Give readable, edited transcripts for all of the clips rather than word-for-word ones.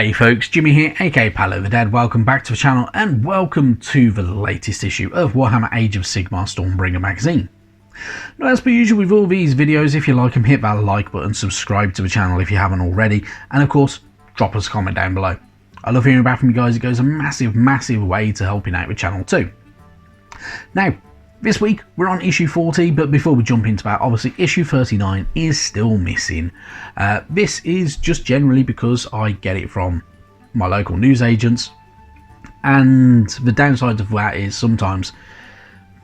Hey folks, Jimmy here, aka Pal Over Dead. Welcome back to the channel and welcome to the latest issue of Warhammer Age of Sigmar Stormbringer magazine. Now, as per usual with all these videos, if you like them, hit that like button, subscribe to the channel if you haven't already, and of course, drop us a comment down below. I love hearing back from you guys. It goes a massive way to helping out the channel too. Now, this week we're on issue 40, but before we jump into that, obviously issue 39 is still missing. This is just generally because I get it from my local newsagents, and the downside of that is sometimes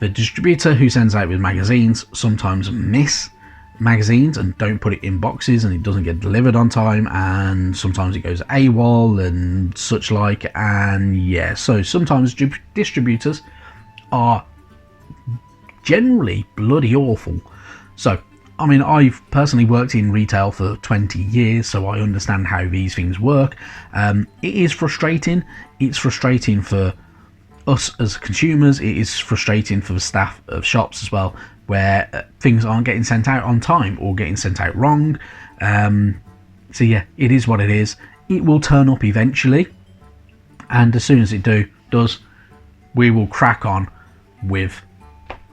the distributor who sends out with magazines sometimes miss magazines and don't put it in boxes and it doesn't get delivered on time, and sometimes it goes AWOL and such like, and yeah, so sometimes distributors are generally bloody awful. So I mean, I've personally worked in retail for 20 years, so I understand how these things work. It is frustrating. It's frustrating for us as consumers. It is frustrating for the staff of shops as well, where things aren't getting sent out on time or getting sent out wrong. So yeah, it is what it is. It will turn up eventually, and as soon as it does, we will crack on with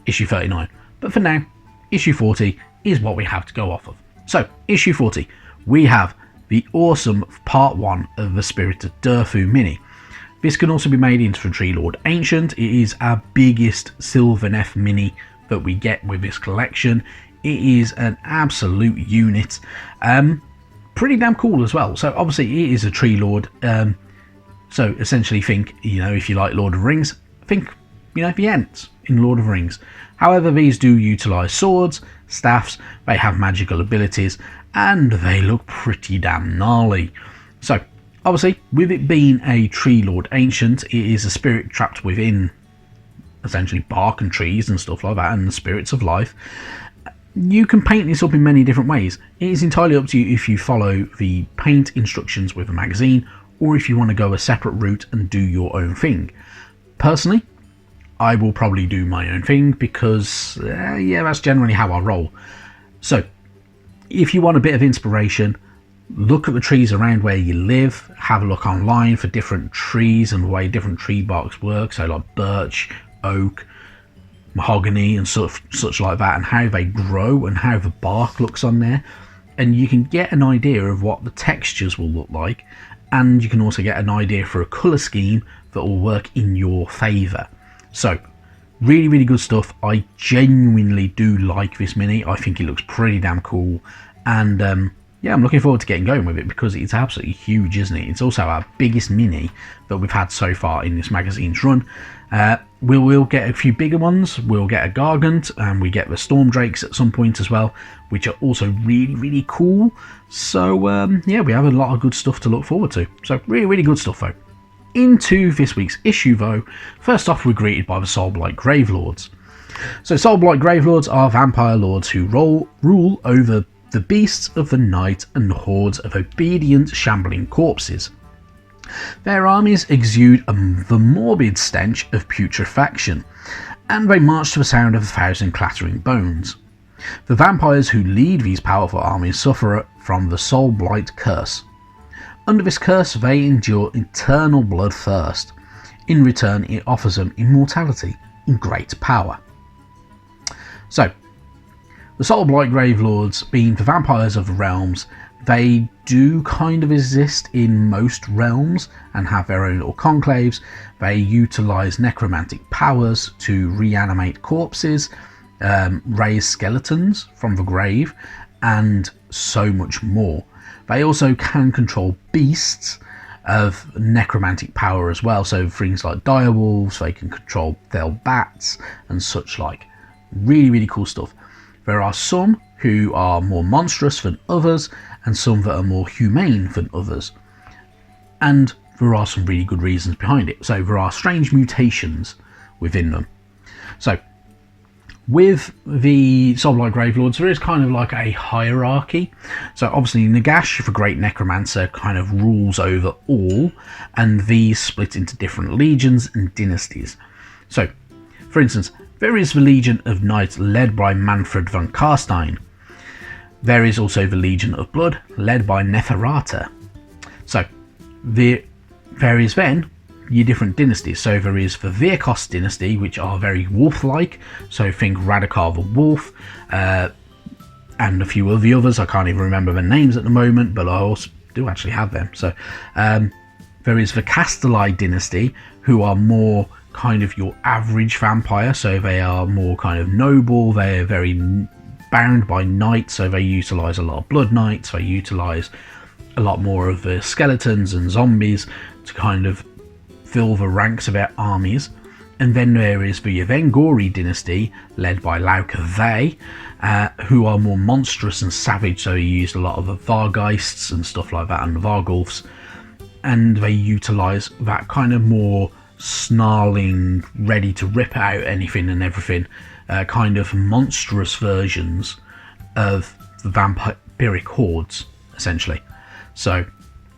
issue 39. But for now, issue 40 is what we have to go off of. So, issue 40, we have the awesome part 1 of the Spirit of Durthu mini. This can also be made into a Tree Lord Ancient. It is our biggest Sylvaneth mini that we get with this collection. It is an absolute unit. Pretty damn cool as well. So obviously it is a Tree Lord. So essentially think, if you like Lord of the Rings, think, the Ents in Lord of the Rings. However, these do utilise swords, staffs, they have magical abilities, and they look pretty damn gnarly. So, obviously, with it being a Tree Lord Ancient, it is a spirit trapped within, essentially, bark and trees and stuff like that, and the spirits of life. You can paint this up in many different ways. It is entirely up to you if you follow the paint instructions with a magazine, or if you want to go a separate route and do your own thing. Personally, I will probably do my own thing because, yeah, that's generally how I roll. So, if you want a bit of inspiration, look at the trees around where you live, have a look online for different trees and the way different tree barks work, so like birch, oak, mahogany and such like that, and how they grow and how the bark looks on there. And you can get an idea of what the textures will look like, and you can also get an idea for a colour scheme that will work in your favour. So, really good stuff. I genuinely do like this mini. I think it looks pretty damn cool, and yeah, I'm looking forward to getting going with it because it's absolutely huge, isn't it? It's also our biggest mini that we've had so far in this magazine's run. We'll get a few bigger ones. We'll get a Gargant, and we get the Storm Drakes at some point as well, which are also really cool. So yeah, we have a lot of good stuff to look forward to. So really good stuff though. Into this week's issue though, first off we're greeted by the Soulblight Gravelords. So Soulblight Gravelords are vampire lords who rule over the beasts of the night and hordes of obedient shambling corpses. Their armies exude the morbid stench of putrefaction, and they march to the sound of 1,000 clattering bones. The vampires who lead these powerful armies suffer from the Soulblight curse. Under this curse, they endure eternal bloodthirst. In return, it offers them immortality and great power. So, the Soulblight Gravelords, being the vampires of the realms, they do kind of exist in most realms and have their own little conclaves. They utilise necromantic powers to reanimate corpses, raise skeletons from the grave, and so much more. They also can control beasts of necromantic power as well, so things like direwolves, they can control fell bats and such like. Really cool stuff. There are some who are more monstrous than others, and some that are more humane than others. And there are some really good reasons behind it. So there are strange mutations within them. So, with the Soulblight Gravelords, there is kind of like a hierarchy. So obviously Nagash, the great necromancer, kind of rules over all, and these split into different legions and dynasties. So, for instance, there is the Legion of Night led by Manfred von Karstein. There is also the Legion of Blood led by Neferata. So, the various then your different dynasties. So there is the Virkos dynasty, which are very wolf-like, so think Radakar the wolf, and a few of the others. I can't even remember their names at the moment, but I also do actually have them. So there is the Castelli dynasty, who are more kind of your average vampire, so they are more kind of noble, they're very bound by knights, so they utilize a lot of blood knights, they utilize a lot more of the skeletons and zombies to kind of fill the ranks of their armies. And then there is the Yevengori dynasty, led by Lauka They, who are more monstrous and savage, so they used a lot of the Vargeists and stuff like that, and the Vargulfs, and they utilize that kind of more snarling, ready to rip out anything and everything, kind of monstrous versions of the vampiric hordes, essentially. So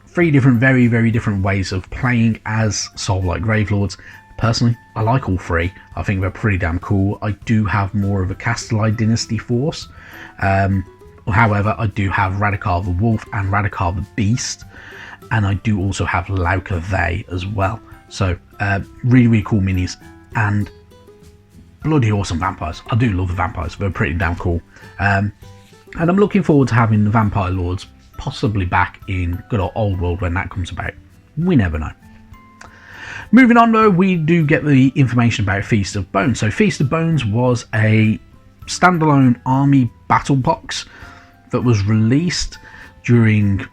3 different, very, very different ways of playing as Soulblight Gravelords. Personally, I like all 3. I think they're pretty damn cool. I do have more of a Castelli dynasty force. However, I do have Radakar the Wolf and Radakar the Beast, and I do also have Lauka They as well. So really, really cool minis, and bloody awesome vampires. I do love the vampires. They're pretty damn cool. And I'm looking forward to having the Vampire Lords possibly back in good old world when that comes about. We never know. Moving on though, we do get the information about Feast of Bones. So Feast of Bones was a standalone army battle box that was released during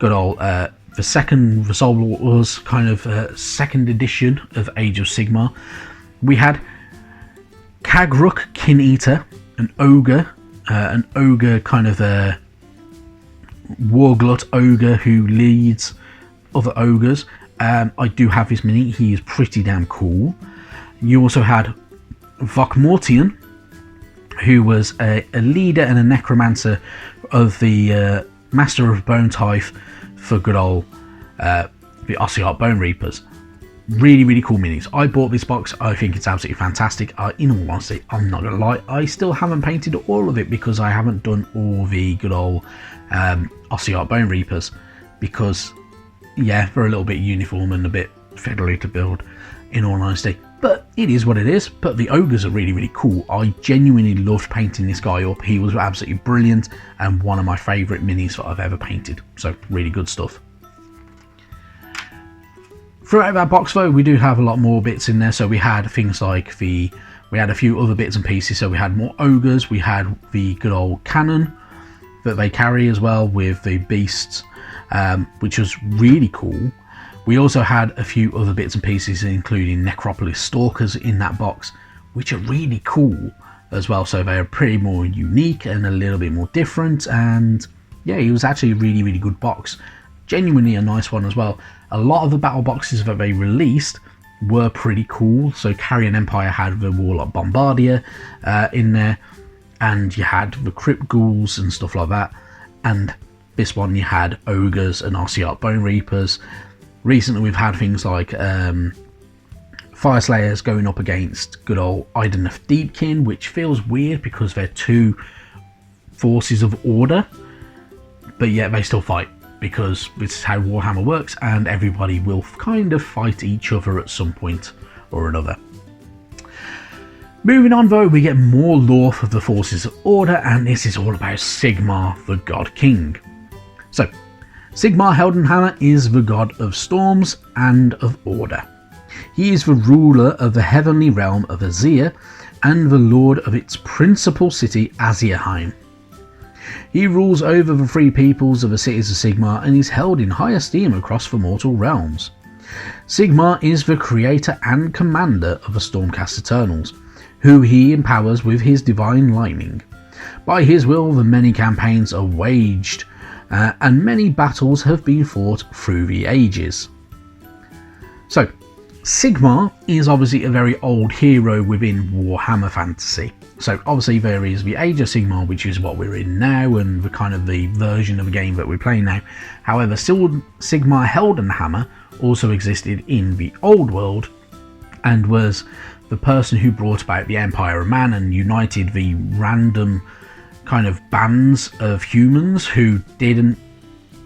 good old the Soulblight kind of second edition of Age of Sigmar. We had Kagruk Kin Eater, an ogre kind of a warglut ogre who leads other ogres. I do have his mini. He is pretty damn cool. You also had Vokmortian, who was a leader and a necromancer of the Master of Bone Tithe for good old the Ossiarch Bone Reapers. Really, really cool minis. I bought this box. I think it's absolutely fantastic. In all honesty, I'm not going to lie, I still haven't painted all of it because I haven't done all the good old Ossiarch Bone Reapers, because yeah, they're a little bit uniform and a bit fiddly to build, in all honesty. But it is what it is. But the ogres are really, really cool. I genuinely loved painting this guy up. He was absolutely brilliant and one of my favourite minis that I've ever painted. So really good stuff. Throughout that box though, we do have a lot more bits in there. So we had things like we had a few other bits and pieces. So we had more ogres. We had the good old cannon that they carry as well with the beasts, which was really cool. We also had a few other bits and pieces, including Necropolis Stalkers in that box, which are really cool as well. So they are pretty more unique and a little bit more different. And yeah, it was actually a really, really good box. Genuinely a nice one as well. A lot of the battle boxes that they released were pretty cool. So Carrion Empire had the Warlock Bombardier in there, and you had the Crypt Ghouls and stuff like that. And this one you had Ogres and Ossiarch Bone Reapers. Recently we've had things like Fire Slayers going up against good old Ideneth Deepkin, which feels weird because they're 2 forces of order, but yet they still fight, because this is how Warhammer works, and everybody will kind of fight each other at some point or another. Moving on though, we get more lore of the forces of order, and this is all about Sigmar the God King. So Sigmar Heldenhammer is the god of storms and of order. He is the ruler of the heavenly realm of Azir and the lord of its principal city Azirheim. He rules over the 3 peoples of the cities of Sigmar and is held in high esteem across the mortal realms. Sigmar is the creator and commander of the Stormcast Eternals, who he empowers with his divine lightning. By his will, the many campaigns are waged, and many battles have been fought through the ages. So, Sigmar is obviously a very old hero within Warhammer Fantasy. So obviously there is the Age of Sigmar, which is what we're in now, and the kind of the version of the game that we're playing now. However, still Sigmar Heldenhammer also existed in the old world, and was the person who brought about the Empire of Man and united the random kind of bands of humans who didn't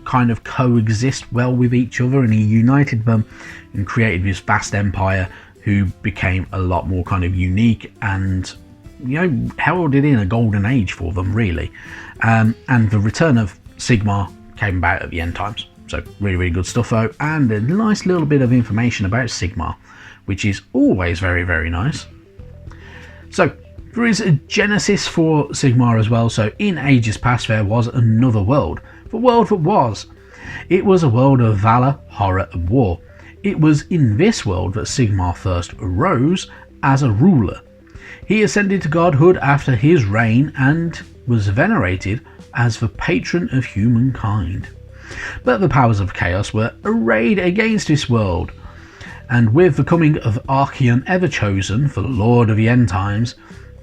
kind of coexist well with each other, and he united them and created this vast empire who became a lot more kind of unique and, you know, heralded in a golden age for them, really. And the return of Sigmar came about at the end times. So really, really good stuff though, and a nice little bit of information about Sigmar, which is always very, very nice. So there is a genesis for Sigmar as well. So in ages past there was another world, the world that was. It was a world of valour, horror and war. It was in this world that Sigmar first arose as a ruler. He ascended to godhood after his reign and was venerated as the patron of humankind. But the powers of chaos were arrayed against this world, and with the coming of Archaon Everchosen, the Lord of the End Times,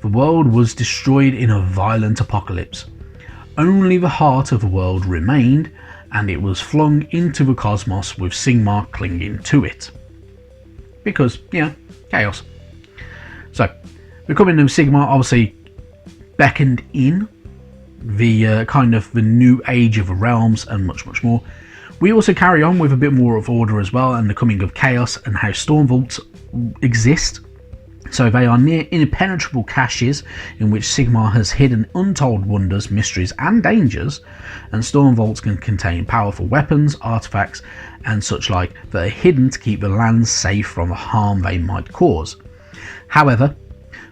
the world was destroyed in a violent apocalypse. Only the heart of the world remained, and it was flung into the cosmos with Sigmar clinging to it. Because, yeah, chaos. So, the coming of Sigmar obviously beckoned in the kind of the new age of the realms and much, much more. We also carry on with a bit more of order as well, and the coming of chaos and how storm vaults exist. So they are near impenetrable caches in which Sigmar has hidden untold wonders, mysteries and dangers, and storm vaults can contain powerful weapons, artifacts and such like that are hidden to keep the lands safe from the harm they might cause. However,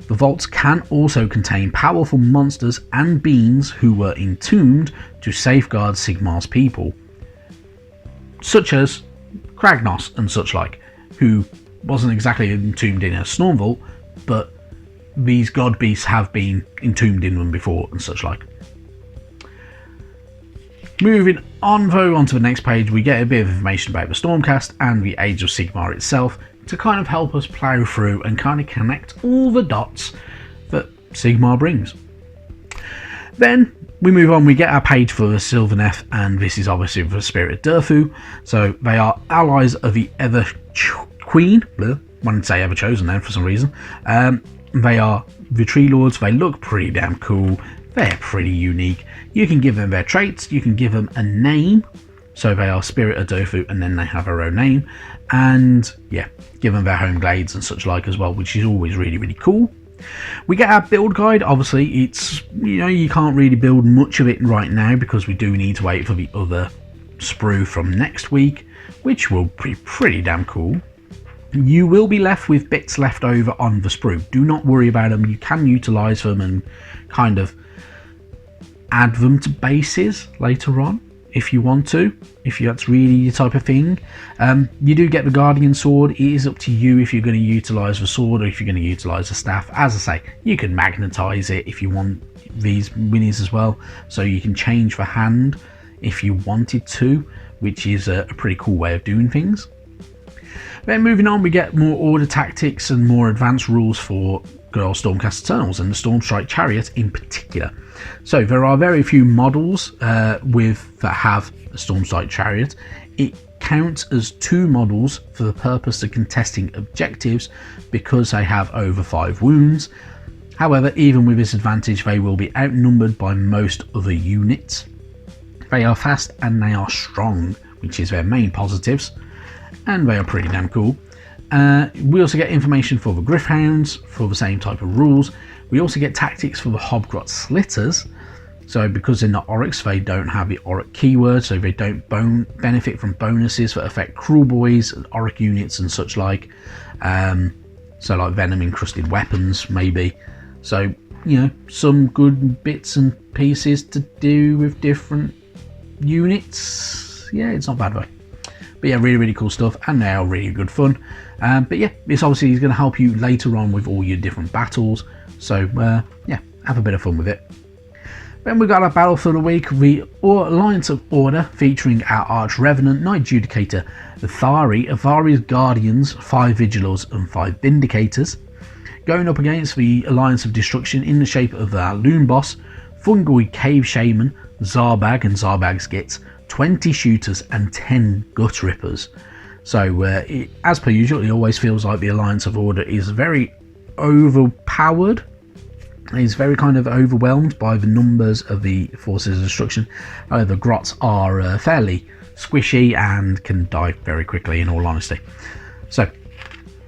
the vaults can also contain powerful monsters and beings who were entombed to safeguard Sigmar's people, such as Kragnos and such like, who wasn't exactly entombed in a storm vault, but these god beasts have been entombed in them before and such like. Moving on though, onto the next page, we get a bit of information about the Stormcast and the Age of Sigmar itself to kind of help us plough through and kind of connect all the dots that Sigmar brings. Then we move on, we get our page for the Sylvaneth, and this is obviously the Spirit of Durthu. So they are allies of the Ever Queen, wanted to say Ever Chosen then for some reason. They are the Tree Lords, they look pretty damn cool, they're pretty unique. You can give them their traits, you can give them a name, so they are Spirit of Durthu and then they have their own name, and yeah, give them their home glades and such like as well, which is always really, really cool. We get our build guide. Obviously it's, you know, you can't really build much of it right now because we do need to wait for the other sprue from next week, which will be pretty damn cool. You will be left with bits left over on the sprue. Do not worry about them. You can utilise them and kind of add them to bases later on if you want to, if that's really your type of thing. You do get the Guardian Sword. It is up to you if you're going to utilise the sword or if you're going to utilise the staff. As I say, you can magnetise it if you want these minis as well, so you can change the hand if you wanted to, which is a pretty cool way of doing things. Then moving on, we get more order tactics and more advanced rules for good old Stormcast Eternals and the Stormstrike Chariot in particular. So there are very few models that have a Stormstrike Chariot. It counts as 2 models for the purpose of contesting objectives because they have over 5 wounds. However, even with this advantage, they will be outnumbered by most other units. They are fast and they are strong, which is their main positives, and they are pretty damn cool. We also get information for the Gryph-hounds for the same type of rules. We also get tactics for the Hobgrot Slitters. So because they're not Oryx, they don't have the Oryx keyword, so they don't benefit from bonuses that affect Cruel Boys, Oryx units and such like. So like venom encrusted weapons maybe. So, you know, some good bits and pieces to do with different units. Yeah, it's not bad though. But yeah, really, really cool stuff, and they are really good fun. But yeah, this obviously is going to help you later on with all your different battles. So yeah, have a bit of fun with it. Then we've got our battle for the week, the Alliance of Order, featuring our Arch Revenant, Knight Judicator, Athari's Guardians, 5 Vigilors and 5 Vindicators, going up against the Alliance of Destruction in the shape of our Loon Boss, Fungoid Cave Shaman, Zarbag and Zarbag's Gits, 20 Shooters and 10 Gut Rippers. So as per usual, it always feels like the Alliance of Order is very overpowered, is very kind of overwhelmed by the numbers of the forces of destruction. The grots are fairly squishy and can die very quickly, in all honesty. So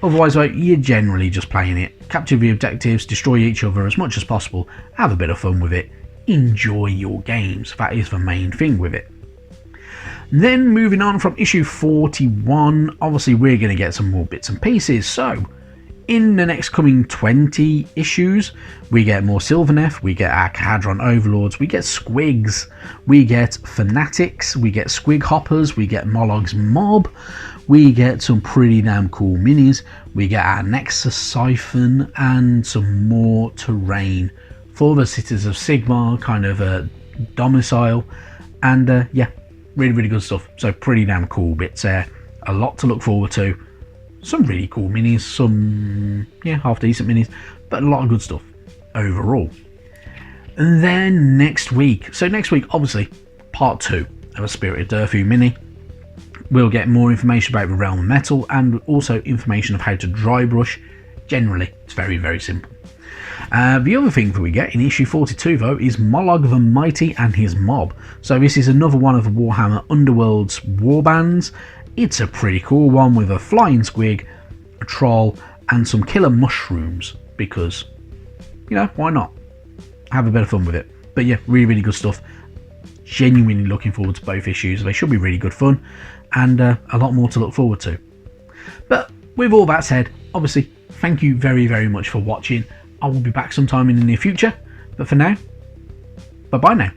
otherwise, you're generally just playing it, capture the objectives, destroy each other as much as possible, have a bit of fun with it, enjoy your games. That is the main thing with it. Then moving on from issue 41, obviously we're going to get some more bits and pieces. So in the next coming 20 issues, we get more Sylvaneth, we get our Cadron Overlords, we get Squigs, we get Fanatics, we get Squig Hoppers, we get Molog's Mob, we get some pretty damn cool minis, we get our Nexus Siphon, and some more terrain for the cities of Sigmar, kind of a domicile, and yeah, really good stuff. So pretty damn cool bits there, a lot to look forward to. Some really cool minis, some half decent minis, but a lot of good stuff overall. And then next week, obviously part 2 of a Spirited Durthu mini. We'll get more information about the Realm of Metal and also information of how to dry brush. Generally, it's very simple. The other thing that we get in issue 42 though is Molog the Mighty and his mob. So this is another one of the Warhammer Underworld's warbands. It's a pretty cool one with a flying squig, a troll, and some killer mushrooms because, why not? Have a bit of fun with it. But yeah, really good stuff. Genuinely looking forward to both issues. They should be really good fun and a lot more to look forward to. But with all that said, obviously, thank you very much for watching. I will be back sometime in the near future. But for now, bye-bye now.